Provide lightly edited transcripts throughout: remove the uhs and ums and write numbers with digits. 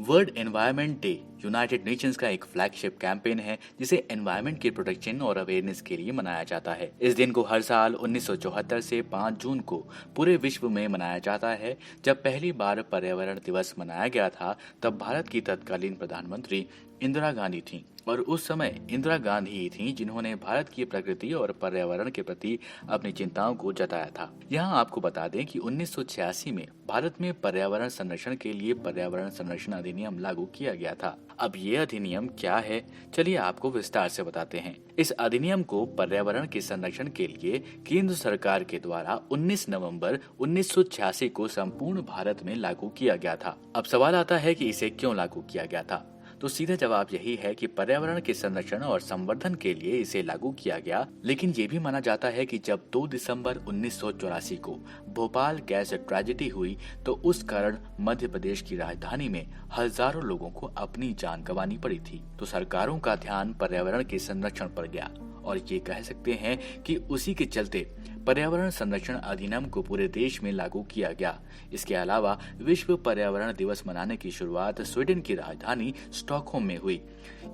World environment day United Nations का एक flagship campaign है जिसे एनवायरनमेंट के प्रोटेक्शन और अवेयरनेस के लिए मनाया जाता है। इस दिन को हर साल 1974 से 5 जून को पूरे विश्व में मनाया जाता है। जब पहली बार पर्यावरण दिवस मनाया गया था तब भारत की तत्कालीन प्रधानमंत्री इंदिरा गांधी थी और उस समय इंदिरा गांधी ही थी जिन्होंने भारत की प्रकृति और पर्यावरण के प्रति अपनी चिंताओं को जताया था। यहाँ आपको बता दें कि 1986 में भारत में पर्यावरण संरक्षण के लिए पर्यावरण संरक्षण अधिनियम लागू किया गया था। अब ये अधिनियम क्या है, चलिए आपको विस्तार से बताते हैं। इस अधिनियम को पर्यावरण के संरक्षण के लिए केंद्र सरकार के द्वारा 19 नवंबर 1986 को संपूर्ण भारत में लागू किया गया था। अब सवाल आता है कि इसे क्यों लागू किया गया था, तो सीधा जवाब यही है कि पर्यावरण के संरक्षण और संवर्धन के लिए इसे लागू किया गया। लेकिन ये भी माना जाता है कि जब 2 दिसंबर 1984 को भोपाल गैस ट्रेजेडी हुई तो उस कारण मध्य प्रदेश की राजधानी में हजारों लोगों को अपनी जान गंवानी पड़ी थी। तो सरकारों का ध्यान पर्यावरण के संरक्षण पर गया और ये कह सकते हैं कि उसी के चलते पर्यावरण संरक्षण अधिनियम को पूरे देश में लागू किया गया। इसके अलावा विश्व पर्यावरण दिवस मनाने की शुरुआत स्वीडन की राजधानी स्टॉकहोम में हुई।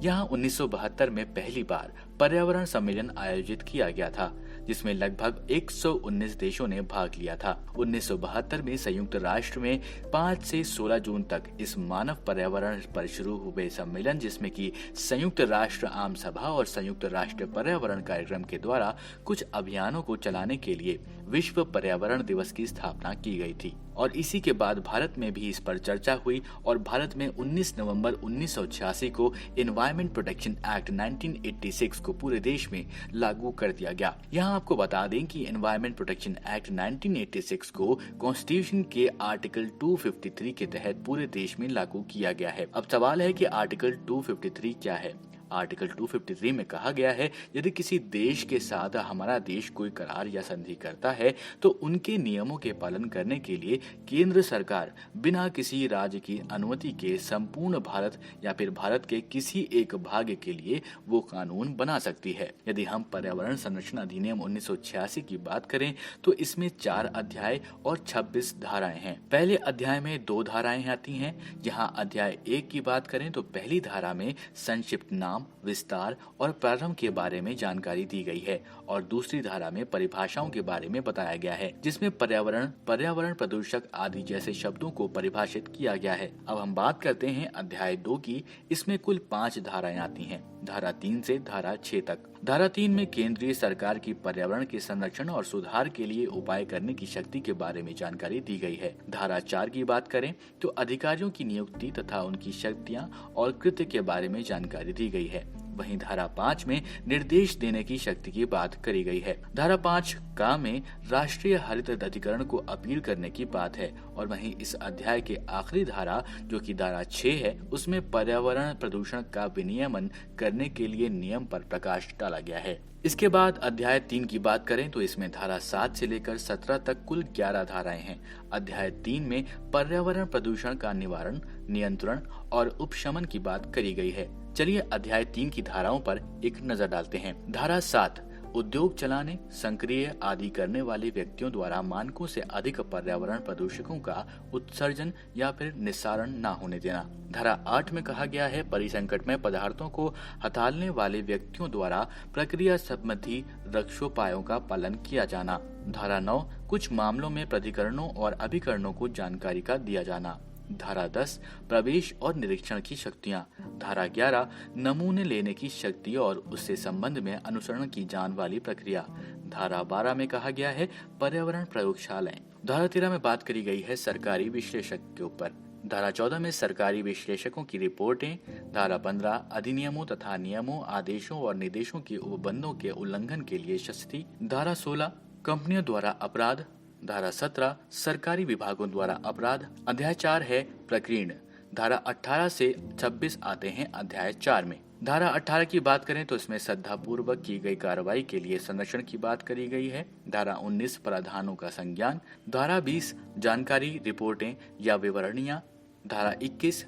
यहाँ 1972 में पहली बार पर्यावरण सम्मेलन आयोजित किया गया था जिसमें लगभग 119 देशों ने भाग लिया था। 1972 में संयुक्त राष्ट्र में 5 से 16 जून तक इस मानव पर्यावरण पर शुरू हुए सम्मेलन, जिसमें कि संयुक्त राष्ट्र आम सभा और संयुक्त राष्ट्र पर्यावरण कार्यक्रम के द्वारा कुछ अभियानों को चलाने के लिए विश्व पर्यावरण दिवस की स्थापना की गई थी। और इसी के बाद भारत में भी इस पर चर्चा हुई और भारत में 19 नवंबर 1986 को एनवायरमेंट प्रोटेक्शन एक्ट 1986 को पूरे देश में लागू कर दिया गया। यहाँ आपको बता दें कि एनवायरनमेंट प्रोटेक्शन एक्ट 1986 को कॉन्स्टिट्यूशन के आर्टिकल 253 के तहत पूरे देश में लागू किया गया है। अब सवाल है कि आर्टिकल 253 क्या है। आर्टिकल 253 में कहा गया है, यदि किसी देश के साथ हमारा देश कोई करार या संधि करता है तो उनके नियमों के पालन करने के लिए केंद्र सरकार बिना किसी राज्य की अनुमति के संपूर्ण भारत या फिर भारत के किसी एक भाग के लिए वो कानून बना सकती है। यदि हम पर्यावरण संरक्षण अधिनियम 1986 की बात करें तो इसमें 4 अध्याय और 26 धाराएं हैं। पहले अध्याय में 2 धाराएं आती हैं। यहाँ अध्याय 1 की बात करें तो पहली धारा में संक्षिप्त नाम, विस्तार और प्रारंभ के बारे में जानकारी दी गई है और दूसरी धारा में परिभाषाओं के बारे में बताया गया है, जिसमें पर्यावरण, पर्यावरण प्रदूषक आदि जैसे शब्दों को परिभाषित किया गया है। अब हम बात करते हैं अध्याय 2 की। इसमें कुल 5 धाराएं आती हैं, धारा 3 से धारा 6 तक। धारा 3 में केंद्रीय सरकार की पर्यावरण के संरक्षण और सुधार के लिए उपाय करने की शक्ति के बारे में जानकारी दी गई है। धारा 4 की बात करें तो अधिकारियों की नियुक्ति तथा उनकी शक्तियां और कृत्य के बारे में जानकारी दी गई है। वहीं धारा 5 में निर्देश देने की शक्ति की बात करी गई है। धारा 5 का में राष्ट्रीय हरित अधिकरण को अपील करने की बात है और वहीं इस अध्याय के आखिरी धारा जो कि धारा 6 है, उसमें पर्यावरण प्रदूषण का विनियमन करने के लिए नियम पर प्रकाश डाला गया है। इसके बाद अध्याय 3 की बात करें तो इसमें धारा 7 से लेकर 17 तक कुल 11 धाराएं हैं। अध्याय 3 में पर्यावरण प्रदूषण का निवारण, नियंत्रण और उपशमन की बात करी गई है। चलिए अध्याय 3 की धाराओं पर एक नजर डालते हैं। धारा 7, उद्योग चलाने, संक्रिय आदि करने वाले व्यक्तियों द्वारा मानकों से अधिक पर्यावरण प्रदूषकों का उत्सर्जन या फिर निस्सारण न होने देना। धारा 8 में कहा गया है, परिसंकटमय पदार्थों को हटाने वाले व्यक्तियों द्वारा प्रक्रिया संबंधी रक्षोपायों का पालन किया जाना। धारा 9, कुछ मामलों में प्राधिकरणों और अभिकरणों को जानकारी का दिया जाना। धारा 10, प्रवेश और निरीक्षण की शक्तियाँ। धारा 11, नमूने लेने की शक्ति और उससे संबंध में अनुसरण की जान वाली प्रक्रिया। धारा 12 में कहा गया है, पर्यावरण प्रयोगशालाएं। धारा 13 में बात करी गई है सरकारी विश्लेषक के ऊपर। धारा 14 में सरकारी विश्लेषकों की रिपोर्टें। धारा 15, अधिनियमों तथा नियमों, आदेशों और निर्देशों के उपबंधों के उल्लंघन के लिए शास्ति। धारा 16, कंपनियों द्वारा अपराध। धारा 17, सरकारी विभागों द्वारा अपराध। अध्याय 4 है प्रकीर्ण। धारा 18 से 26 आते हैं अध्याय 4 में। धारा 18 की बात करें तो इसमें श्रद्धा पूर्वक की गई कार्रवाई के लिए संरक्षण की बात करी गई है। धारा 19, प्रावधानों का संज्ञान। धारा 20, जानकारी, रिपोर्टें या विवरणियां। धारा 21,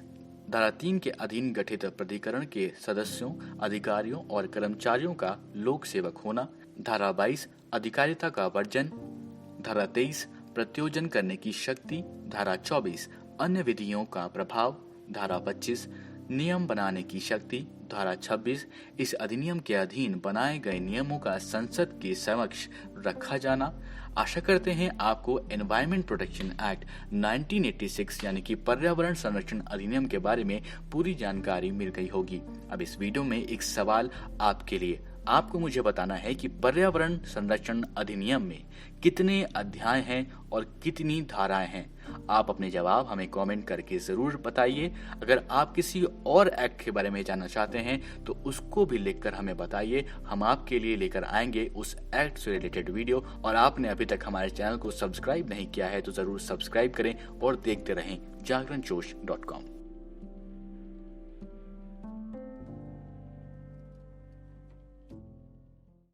धारा 3 के अधीन गठित प्राधिकरण के सदस्यों, अधिकारियों और कर्मचारियों का लोक सेवक होना। धारा 22, अधिकारिता का वर्जन। धारा 23, प्रत्योजन करने की शक्ति। धारा 24, अन्य विधियों का प्रभाव। धारा 25 नियम बनाने की शक्ति, धारा 26 इस अधिनियम के अधीन बनाए गए नियमों का संसद के समक्ष रखा जाना। आशा करते हैं आपको एनवायरमेंट प्रोटेक्शन एक्ट 1986 यानी कि पर्यावरण संरक्षण अधिनियम के बारे में पूरी जानकारी मिल गई होगी। अब इस वीडियो में एक सवाल आपके लिए, आपको मुझे बताना है कि पर्यावरण संरक्षण अधिनियम में कितने अध्याय हैं और कितनी धाराएं हैं। आप अपने जवाब हमें कमेंट करके जरूर बताइए। अगर आप किसी और एक्ट के बारे में जानना चाहते हैं तो उसको भी लिखकर हमें बताइए। हम आपके लिए लेकर आएंगे उस एक्ट से रिलेटेड वीडियो। और आपने अभी तक हमारे चैनल को सब्सक्राइब नहीं किया है तो जरूर सब्सक्राइब करें और देखते रहें जागरणजोश.com।